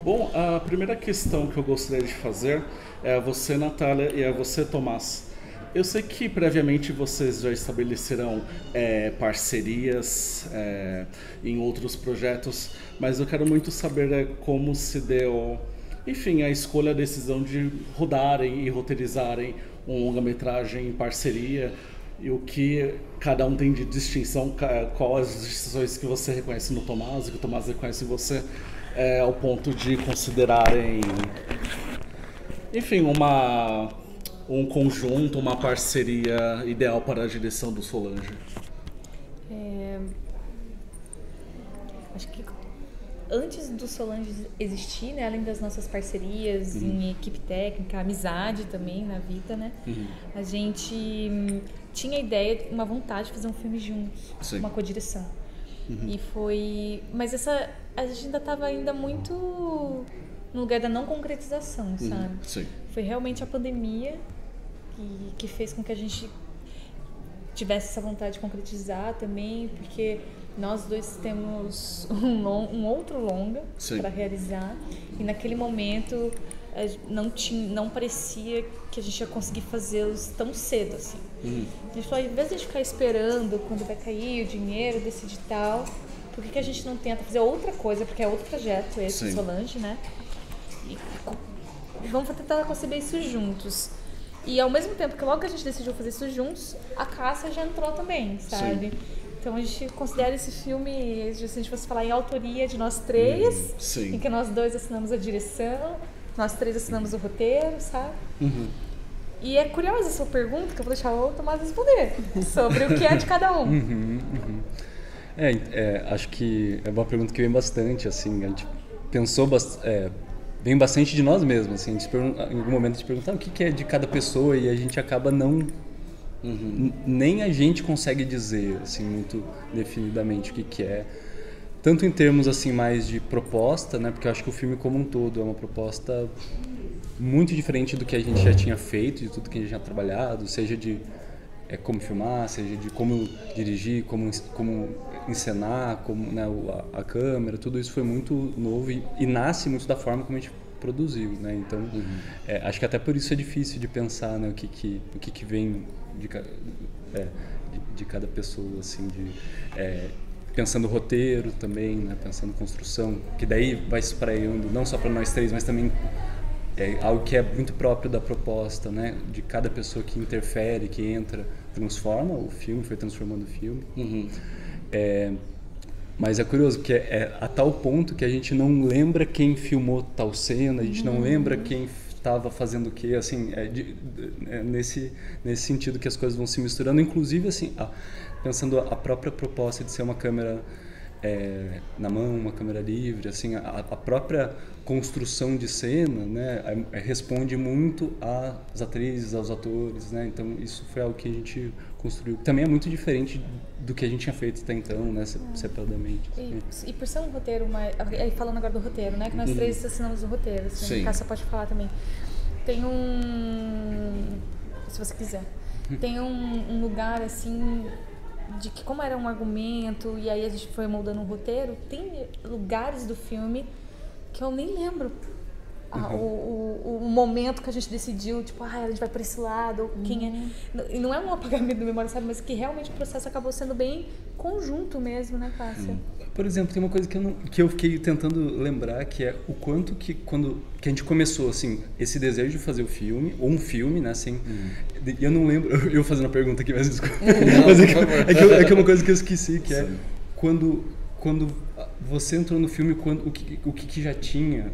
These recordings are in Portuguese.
Bom, a primeira questão que eu gostaria de fazer é a você, Natália, e a você, Tomás. Eu sei que previamente vocês já estabeleceram parcerias em outros projetos, mas eu quero muito saber como se deu, enfim, a escolha, a decisão de rodarem e roteirizarem um longa-metragem em parceria e o que cada um tem de distinção, qual as distinções que você reconhece no Tomás e que o Tomás reconhece em você, ao ponto de considerarem, enfim, um conjunto, uma parceria ideal para a direção do Solange. Acho que antes do Solange existir, né, além das nossas parcerias em equipe técnica, amizade também na vida, né, a gente tinha a ideia, uma vontade de fazer um filme juntos, Sim. uma co-direção. E foi... Mas a gente ainda estava ainda muito no lugar da não concretização, sabe? Sim. Foi realmente a pandemia que fez com que a gente tivesse essa vontade de concretizar também, porque nós dois temos um outro longa para realizar e naquele momento não parecia que a gente ia conseguir fazê-los tão cedo assim. A gente falou, ao invés de a gente ficar esperando quando vai cair o dinheiro desse edital, por que a gente não tenta fazer outra coisa, porque é outro projeto esse, Solange, né? E vamos tentar conceber isso juntos. E ao mesmo tempo que logo que a gente decidiu fazer isso juntos, a Cássia já entrou também, sabe? Sim. Então a gente considera esse filme, se a gente fosse falar em autoria de nós três, em que nós dois assinamos a direção, nós três assinamos o roteiro, sabe? E é curiosa a sua pergunta, que eu vou deixar o Tomás responder, sobre o que é de cada um. Acho que é uma pergunta que vem bastante, assim, a gente pensou vem bastante de nós mesmos, assim, em algum momento a gente pergunta o que é de cada pessoa e a gente acaba não... nem a gente consegue dizer, assim, muito definidamente o que é. Tanto em termos, assim, mais de proposta, né, porque eu acho que o filme como um todo é uma proposta muito diferente do que a gente já tinha feito, de tudo que a gente já trabalhado, seja de como filmar, seja de como dirigir, como encenar, como, né, a câmera, tudo isso foi muito novo e nasce muito da forma como a gente produziu, né? Então, acho que até por isso é difícil de pensar, né, o que vem de cada pessoa, assim, pensando roteiro também, né, pensando construção, que daí vai se espraiando não só para nós três, mas também algo que é muito próprio da proposta, né, de cada pessoa que interfere, que entra, transforma o filme, foi transformando o filme. Mas é curioso, porque a tal ponto que a gente não lembra quem filmou tal cena, a gente não lembra quem estava fazendo o quê, assim, nesse sentido que as coisas vão se misturando, inclusive, assim, pensando a própria proposta de ser uma câmera na mão, uma câmera livre, assim, a própria construção de cena, né, responde muito às atrizes, aos atores, né, então isso foi algo que a gente construiu. Também é muito diferente do que a gente tinha feito até então, né, separadamente. E por ser um roteiro, falando agora do roteiro, né, que nós três assinamos o roteiro, assim, a Cássia pode falar também. Tem se você quiser, tem um lugar, assim, de que como era um argumento e aí a gente foi moldando um roteiro, tem lugares do filme que eu nem lembro o momento que a gente decidiu, tipo, a gente vai por esse lado, ou quem é. E não é um apagamento da memória, sabe, mas que realmente o processo acabou sendo bem conjunto mesmo, né, Cássia? Por exemplo, tem uma coisa que eu fiquei tentando lembrar, que é o quanto que que a gente começou, assim, esse desejo de fazer o filme, ou um filme, né, assim, eu não lembro, eu fazendo a pergunta aqui, mas desculpa, mas é que é uma coisa que eu esqueci, que é quando você entrou no filme, o que já tinha,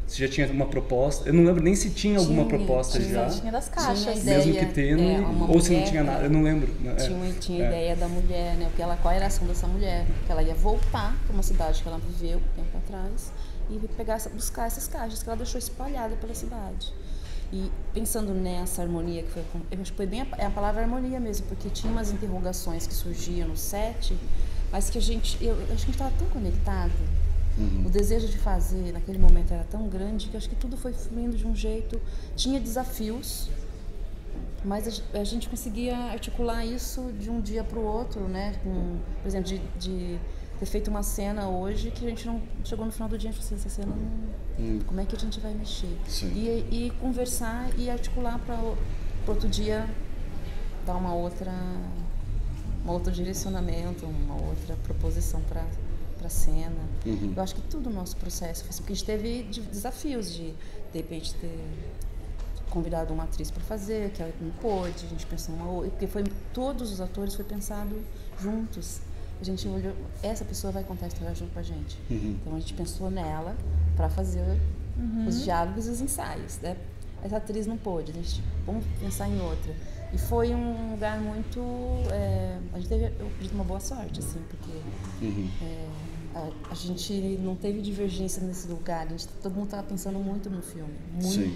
se já tinha uma proposta, eu não lembro nem se tinha alguma proposta já. Tinha das caixas. Mesmo que tendo, ou se não tinha nada, eu não lembro. Tinha ideia da mulher, né? Qual era a ação dessa mulher? Que ela ia voltar para uma cidade que ela viveu tempo atrás e buscar essas caixas que ela deixou espalhadas pela cidade. E pensando nessa harmonia que foi, eu acho que foi bem a palavra harmonia mesmo, porque tinha umas interrogações que surgiam no set, mas que eu acho que a gente estava tão conectado. O desejo de fazer naquele momento era tão grande que eu acho que tudo foi fluindo de um jeito. Tinha desafios, mas a gente conseguia articular isso de um dia para o outro, né? Por exemplo, de ter feito uma cena hoje que a gente não chegou no final do dia e falou assim, essa cena não, como é que a gente vai mexer? E conversar e articular para outro dia dar um outro direcionamento, uma outra proposição para a cena. Eu acho que tudo o nosso processo foi assim, porque a gente teve desafios de repente ter convidado uma atriz para fazer, que ela não pôde, a gente pensou numa outra, porque todos os atores foi pensado juntos. A gente olhou, essa pessoa vai contar a história junto com a gente. Então a gente pensou nela para fazer os diálogos e os ensaios, né? Essa atriz não pôde, a gente vamos pensar em outra. E foi um lugar muito, a gente teve, eu acredito, uma boa sorte, assim, porque a gente não teve divergência nesse lugar, todo mundo estava pensando muito no filme, muito. Sim.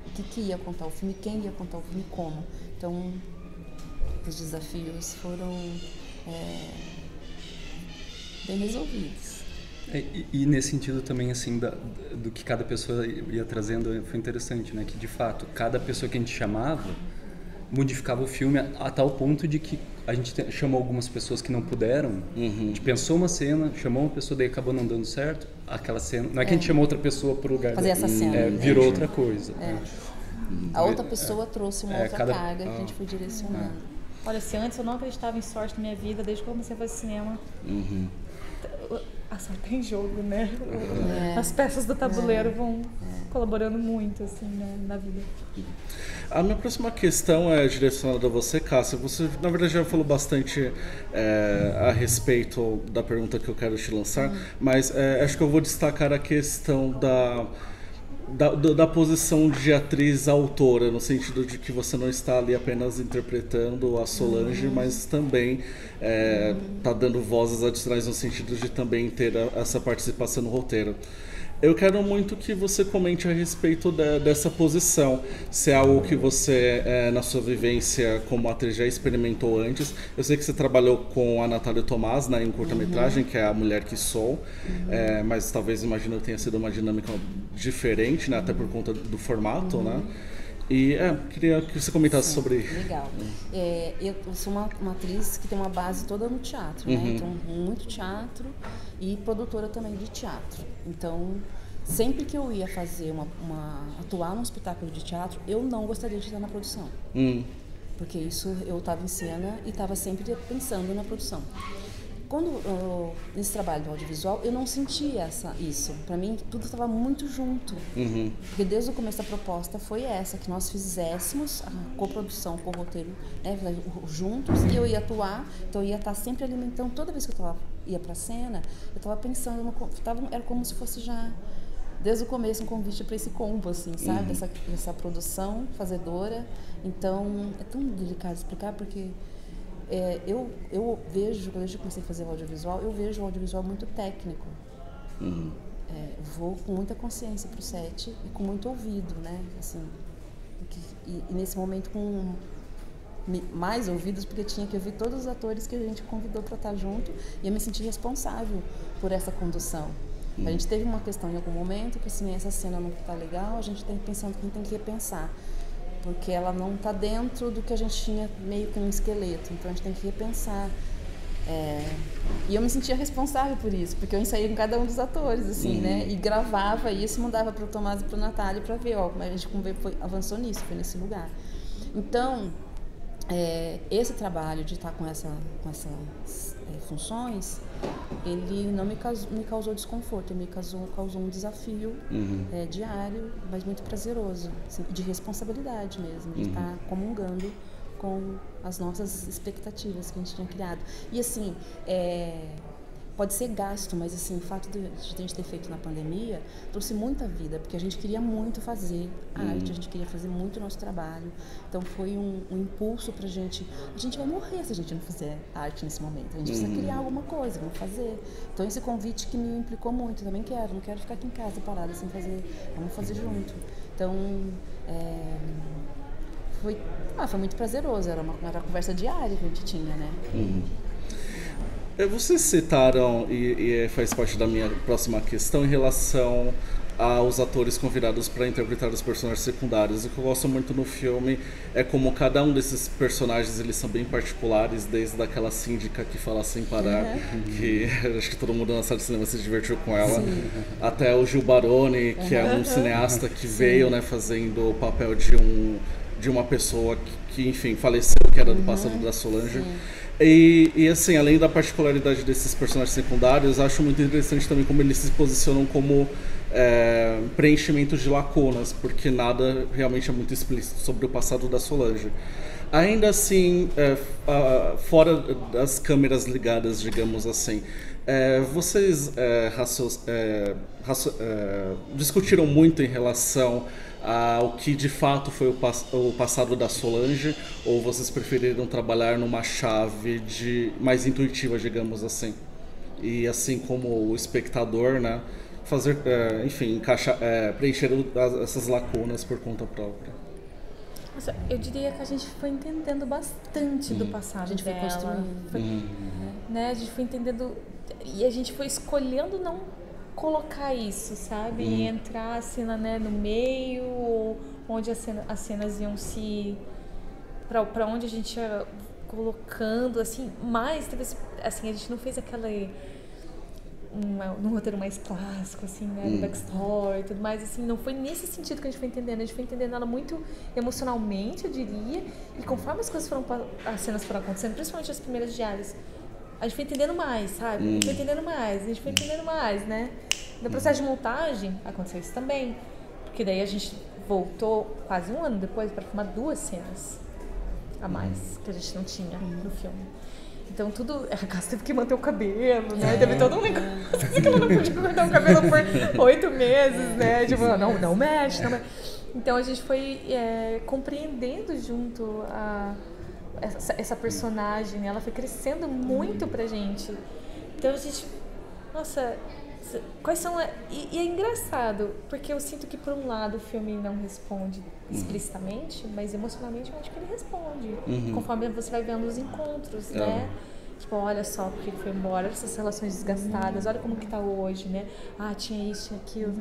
O que ia contar o filme, quem ia contar o filme, como. Então, os desafios foram bem resolvidos. E nesse sentido também, assim, do que cada pessoa ia trazendo, foi interessante, né? Que, de fato, cada pessoa que a gente chamava modificava o filme a tal ponto de que a gente chamou algumas pessoas que não puderam, a gente pensou uma cena, chamou uma pessoa, daí acabou não dando certo, aquela cena, não é que a gente chamou outra pessoa para o lugar fazer essa cena, virou outra coisa. A outra pessoa trouxe uma outra carga que a gente foi direcionando. Olha, se antes eu não acreditava em sorte na minha vida, desde que eu comecei a fazer cinema, a sorte tem jogo, né? As peças do tabuleiro vão colaborando muito, assim, né, na vida. A minha próxima questão é direcionada a você, Cássia. Você, na verdade, já falou bastante a respeito da pergunta que eu quero te lançar, mas acho que eu vou destacar a questão da posição de atriz-autora, no sentido de que você não está ali apenas interpretando a Solange, mas também está dando vozes adicionais no sentido de também ter essa participação no roteiro. Eu quero muito que você comente a respeito dessa posição, se é algo que você, na sua vivência como atriz, já experimentou antes. Eu sei que você trabalhou com a Natália Tomás, né, em curta-metragem, que é A Mulher que Sou, mas talvez, imagino, tenha sido uma dinâmica diferente, né, até por conta do formato, né? E queria que você comentasse sobre... Legal. Eu sou uma atriz que tem uma base toda no teatro, né? Então, muito teatro e produtora também de teatro. Então, sempre que eu ia fazer atuar num espetáculo de teatro, eu não gostaria de estar na produção. Porque isso, eu estava em cena e estava sempre pensando na produção. Quando nesse trabalho do audiovisual, eu não sentia isso. Para mim, tudo estava muito junto. Porque desde o começo a proposta foi essa, que nós fizéssemos a coprodução com o roteiro, né, juntos, e eu ia atuar, então eu ia estar sempre alimentando. Toda vez que eu ia para a cena, eu estava pensando, era como se fosse já, desde o começo, um convite para esse combo, assim, sabe? Essa produção fazedora. Então, é tão delicado explicar, porque... eu vejo, quando eu comecei a fazer o audiovisual, eu vejo o audiovisual muito técnico. Vou com muita consciência pro set e com muito ouvido, né? Assim, e nesse momento com mais ouvidos, porque tinha que ouvir todos os atores que a gente convidou para estar junto, e eu me senti responsável por essa condução. A gente teve uma questão em algum momento que, assim, essa cena não está legal, a gente tem pensando que a gente tem que repensar, porque ela não está dentro do que a gente tinha meio que um esqueleto, então a gente tem que repensar. E eu me sentia responsável por isso, porque eu ensaiei com cada um dos atores, assim, né? E gravava isso e mandava para o Tomás e para o Natália para ver, como a gente avançou nisso, foi nesse lugar. Então, esse trabalho de estar com essas funções, ele não me causou desconforto, ele me causou um desafio diário, mas muito prazeroso, assim, de responsabilidade mesmo, de estar comungando com as nossas expectativas que a gente tinha criado. E assim, pode ser gasto, mas assim, o fato de a gente ter feito na pandemia trouxe muita vida, porque a gente queria muito fazer arte, a gente queria fazer muito o nosso trabalho. Então foi um impulso pra gente. A gente vai morrer se a gente não fizer arte nesse momento. A gente precisa criar alguma coisa, vamos fazer. Então esse convite que me implicou muito, também não quero ficar aqui em casa parada sem fazer, vamos fazer junto. Então foi muito prazeroso, era uma conversa diária que a gente tinha, né? Vocês citaram, e faz parte da minha próxima questão, em relação aos atores convidados para interpretar os personagens secundários. O que eu gosto muito no filme é como cada um desses personagens eles são bem particulares, desde aquela síndica que fala sem parar, que acho que todo mundo na sala de cinema se divertiu com ela, até o Gil Baroni, que é um cineasta que veio, né, fazendo o papel de uma pessoa que enfim, faleceu, que era do passado da Solange. E assim, além da particularidade desses personagens secundários, acho muito interessante também como eles se posicionam como preenchimentos de lacunas, porque nada realmente é muito explícito sobre o passado da Solange. Ainda assim, fora das câmeras ligadas, digamos assim, vocês discutiram muito em relação ao que de fato foi o passado da Solange, ou vocês preferiram trabalhar numa chave mais intuitiva, digamos assim? E assim como o espectador, né, fazer, enfim, preencher essas lacunas por conta própria. Nossa, eu diria que a gente foi entendendo bastante do passado. A gente foi construindo. Né, a gente foi entendendo e a gente foi escolhendo não colocar isso, sabe? E entrar a cena, né, no meio, onde as cenas iam se... Pra onde a gente ia colocando, assim, mais, assim, a gente não fez aquela... num roteiro mais clássico, assim, né, do backstory e tudo mais, assim, não foi nesse sentido que a gente foi entendendo. A gente foi entendendo ela muito emocionalmente, eu diria, e conforme as cenas foram acontecendo, principalmente as primeiras diárias, a gente foi entendendo mais, sabe? A gente foi entendendo mais, né? No processo de montagem, aconteceu isso também. Porque daí a gente voltou quase um ano depois para filmar 2 cenas a mais, que a gente não tinha no filme. Então tudo... A Cássia teve que manter o cabelo, né? Teve todo um negócio que ela não podia cortar o cabelo por 8 meses, né? Tipo, não mexe, não mexe. Então a gente foi compreendendo junto essa personagem, ela foi crescendo muito pra gente. Então a gente, nossa, quais são e é engraçado, porque eu sinto que por um lado o filme não responde explicitamente, mas emocionalmente eu acho que ele responde, conforme você vai vendo os encontros, né? Tipo, olha só porque foi embora, essas relações desgastadas, olha como que tá hoje, né? Ah, tinha isso, tinha aquilo,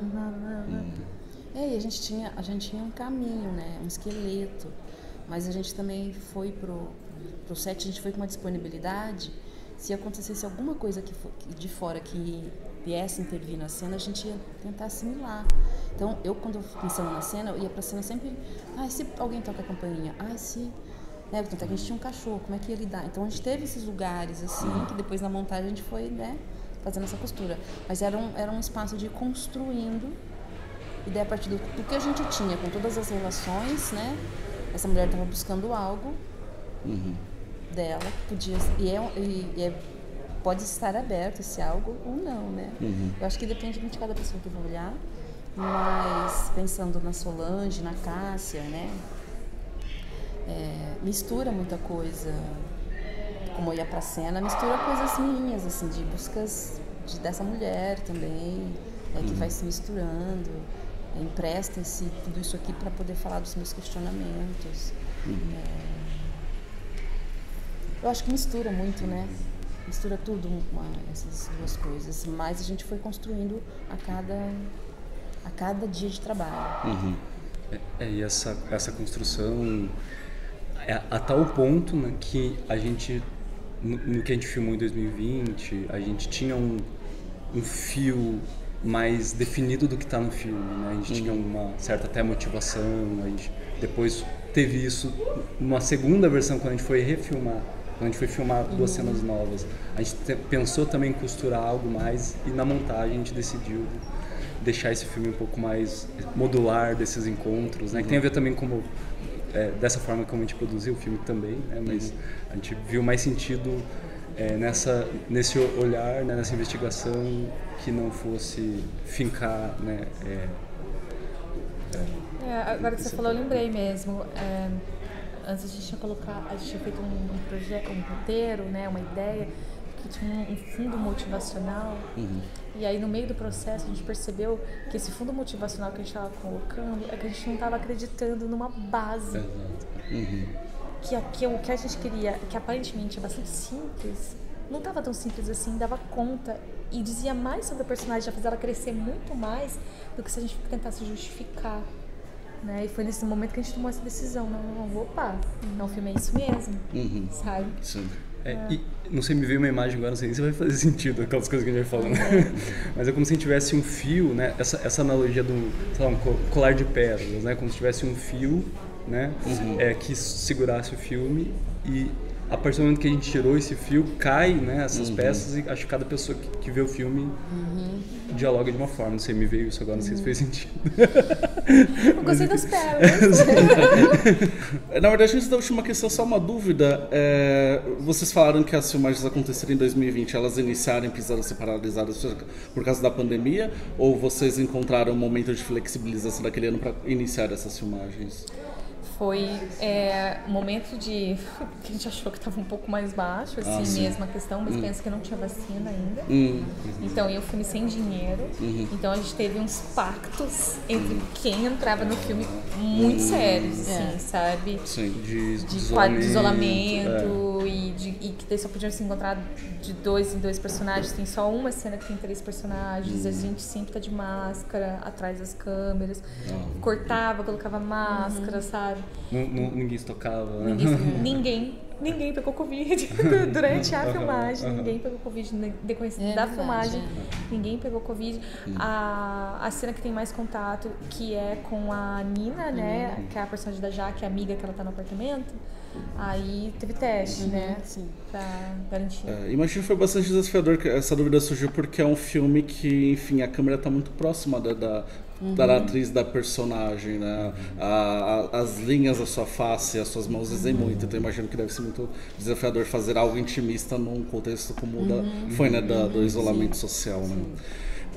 e a gente tinha um caminho, né? Um esqueleto. Mas a gente também foi pro set, a gente foi com uma disponibilidade. Se acontecesse alguma coisa de fora que viesse intervir na cena, a gente ia tentar assimilar. Então, quando eu pensando na cena, eu ia pra cena sempre... se alguém toca a campainha? Se... Né, tanto é que a gente tinha um cachorro, como é que ia lidar? Então, a gente teve esses lugares, assim, que depois na montagem a gente foi, né, fazendo essa costura. Mas era um espaço de ir construindo, e daí a partir do que a gente tinha, com todas as relações, né, essa mulher estava buscando algo dela, podia pode estar aberto esse algo ou não, né? Eu acho que depende muito de cada pessoa que vai olhar, mas pensando na Solange, na Cássia, né? Mistura muita coisa, como eu ia pra cena, mistura coisas minhas, assim, de buscas dessa mulher também, que vai se misturando. Empresta tudo isso aqui para poder falar dos meus questionamentos. Eu acho que mistura muito, né? Mistura tudo, essas duas coisas. Mas a gente foi construindo a cada dia de trabalho. E essa construção a tal ponto, né, que a gente, no que a gente filmou em 2020, a gente tinha um fio mais definido do que está no filme, né? A gente tinha uma certa até motivação, a gente depois teve isso numa segunda versão quando a gente foi refilmar, quando a gente foi filmar 2 cenas novas. A gente pensou também em costurar algo mais e na montagem a gente decidiu deixar esse filme um pouco mais modular desses encontros, né? Que tem a ver também como dessa forma como a gente produziu o filme também, né? Mas a gente viu mais sentido nesse olhar, né, nessa investigação que não fosse fincar, né? Agora que você falou, eu lembrei mesmo. Antes a gente tinha feito um roteiro, né, uma ideia que tinha um fundo motivacional. E aí no meio do processo a gente percebeu que esse fundo motivacional que a gente estava colocando é que a gente não estava acreditando numa base. Que o que a gente queria, que aparentemente é bastante simples, não tava tão simples assim, dava conta e dizia mais sobre a personagem, já fez ela crescer muito mais do que se a gente tentasse justificar, né? E foi nesse momento que a gente tomou essa decisão, não, opa, não, o filme é isso mesmo, sabe? Sim. E não sei, me veio uma imagem agora, não sei nem se vai fazer sentido aquelas coisas que a gente vai falando. Mas é como se a gente tivesse um fio, né? Essa analogia do, sei lá, um colar de pérolas, né? Como se tivesse um fio, né? Que segurasse o filme, e a partir do momento que a gente tirou esse fio, cai, né, essas peças, e acho que cada pessoa que vê o filme dialoga de uma forma. Não sei, me veio isso agora, não sei se fez sentido. Eu gostei das pérolas. Na verdade, antes da última questão, só uma dúvida. Vocês falaram que as filmagens aconteceriam em 2020, elas iniciaram e precisaram ser paralisadas por causa da pandemia? Ou vocês encontraram um momento de flexibilização daquele ano para iniciar essas filmagens? Foi um momento que a gente achou que estava um pouco mais baixo, assim, mesmo a questão, mas pensa que não tinha vacina ainda. Então, eu filme sem dinheiro. Então, a gente teve uns pactos entre quem entrava no filme muito sérios, assim, sabe? Sim, de isolamento e que daí só podiam se encontrar de 2 em 2 personagens. Tem só uma cena que tem 3 personagens. A gente sempre tá de máscara atrás das câmeras. Cortava, colocava máscara, sabe? Ninguém se tocava, né? Ninguém pegou Covid durante a filmagem. Ninguém pegou Covid decorrência da filmagem. Ninguém pegou Covid. A cena que tem mais contato, que é com a Nina, né? Que é a personagem da Jaque, a amiga que ela tá no apartamento. Aí teve teste, né? Sim. Pra garantir. Imagino que foi bastante desafiador, que essa dúvida surgiu porque é um filme que, enfim, a câmera tá muito próxima da atriz, da personagem, né? As linhas da sua face, as suas mãos dizem muito, então imagino que deve ser muito desafiador fazer algo intimista num contexto como foi, né, do isolamento social, né?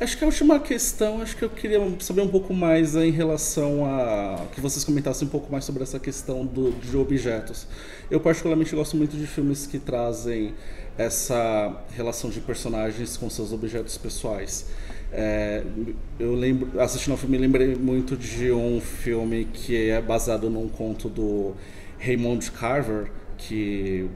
Acho que a última questão, acho que eu queria saber um pouco mais em relação a que vocês comentassem um pouco mais sobre essa questão de objetos. Eu particularmente gosto muito de filmes que trazem essa relação de personagens com seus objetos pessoais. Eu lembro, assistindo ao filme, lembrei muito de um filme que é baseado num conto do Raymond Carver, que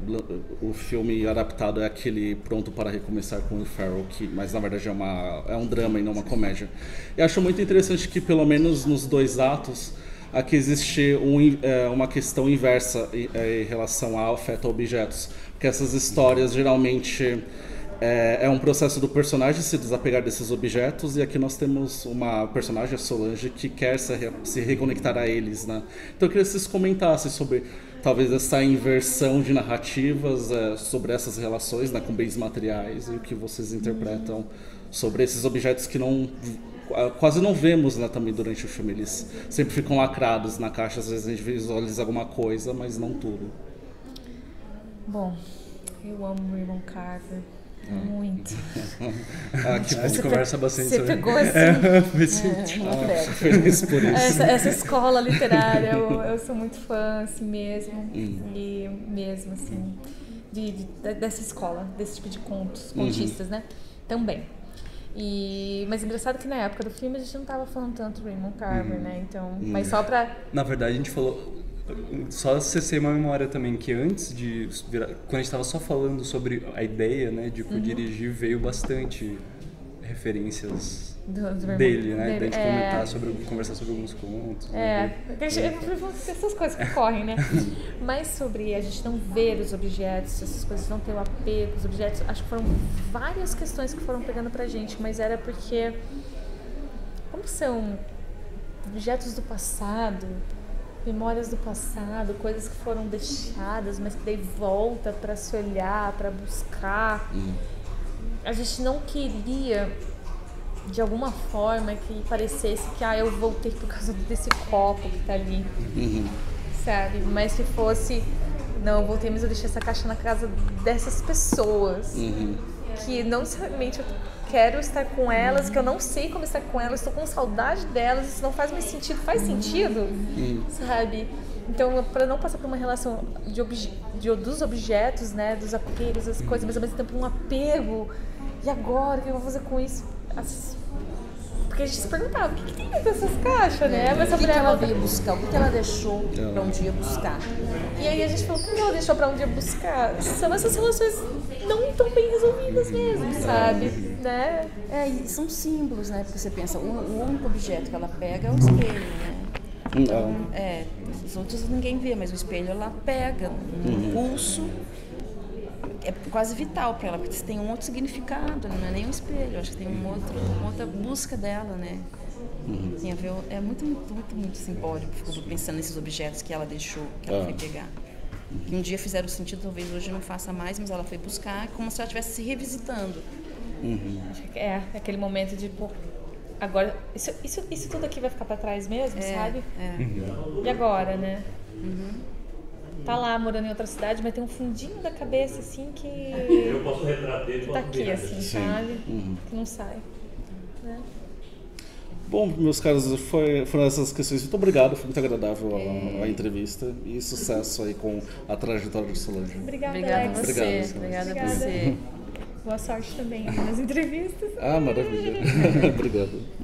o filme adaptado é aquele Pronto para Recomeçar com Will Ferrell, mas na verdade é um drama e não uma comédia. Eu acho muito interessante que, pelo menos nos 2 atos, aqui existe uma questão inversa em relação ao afeto a objetos, porque essas histórias geralmente é um processo do personagem se desapegar desses objetos, e aqui nós temos uma personagem, a Solange, que quer se reconectar a eles, né? Então eu queria que vocês comentassem sobre talvez essa inversão de narrativas sobre essas relações, né, com bens materiais, e o que vocês interpretam sobre esses objetos que quase não vemos, né, também durante o filme. Eles sempre ficam lacrados na caixa, às vezes a gente visualiza alguma coisa, mas não tudo. Bom, eu amo Raymond Carver. Muito. Que bom. A gente conversa bastante sobre... Você pegou assim... Feliz por isso. Essa escola literária, eu sou muito fã, assim mesmo. E mesmo, assim, dessa escola, desse tipo de contistas, né? Também. Mas engraçado que na época do filme a gente não tava falando tanto do Raymond Carver, né? Então, mas só pra... Na verdade, a gente falou... Só acessei uma memória também, que antes de virar, quando a gente estava só falando sobre a ideia, né, de dirigir, veio bastante referências dele, né, da gente conversar sobre alguns contos. Essas coisas que ocorrem, né? Mas sobre a gente não ver os objetos, essas coisas não ter o apego aos objetos, acho que foram várias questões que foram pegando pra gente, mas era porque, como são objetos do passado, memórias do passado, coisas que foram deixadas, mas que daí volta para se olhar, para buscar. A gente não queria, de alguma forma, que parecesse que eu voltei por causa desse copo que tá ali, sabe? Mas que fosse, não, eu voltei, mas eu deixei essa caixa na casa dessas pessoas, que não necessariamente eu quero estar com elas, que eu não sei como estar com elas, estou com saudade delas, isso não faz mais sentido. Faz sentido? Sabe? Então, para não passar por uma relação dos objetos, né, dos apegos, das coisas, mas ao mesmo tempo um apego. E agora, o que eu vou fazer com isso? Porque a gente se perguntava, o que tem dentro dessas caixas, né? Mas O essa que mulher ela veio buscar? O que ela deixou para um dia buscar? E aí a gente falou, o que ela deixou pra um dia buscar? São essas relações não tão bem resolvidas mesmo, sabe? Né? E são símbolos, né? Porque você pensa, o único objeto que ela pega é o espelho, né? Então, os outros ninguém vê, mas o espelho ela pega, um pulso é quase vital para ela, porque tem um outro significado, não é nem um espelho, eu acho que tem uma outra busca dela, né? Tem a ver, é muito simbólico, fico pensando nesses objetos que ela deixou, que ela foi pegar. Que um dia fizeram sentido, talvez hoje não faça mais, mas ela foi buscar como se ela estivesse se revisitando. Acho que aquele momento de, pô, agora, isso tudo aqui vai ficar pra trás mesmo, sabe? E agora, né? Tá lá morando em outra cidade, mas tem um fundinho da cabeça, assim, que... Eu posso retratar, tá aqui, assim, sabe? Que não sai. Né? Bom, meus caros, foram essas questões. Muito obrigado, foi muito agradável a entrevista e sucesso aí com a trajetória de Solange. Obrigada, Obrigada a Alex. você. Obrigada a você. Boa sorte também nas entrevistas. Maravilha. Obrigado.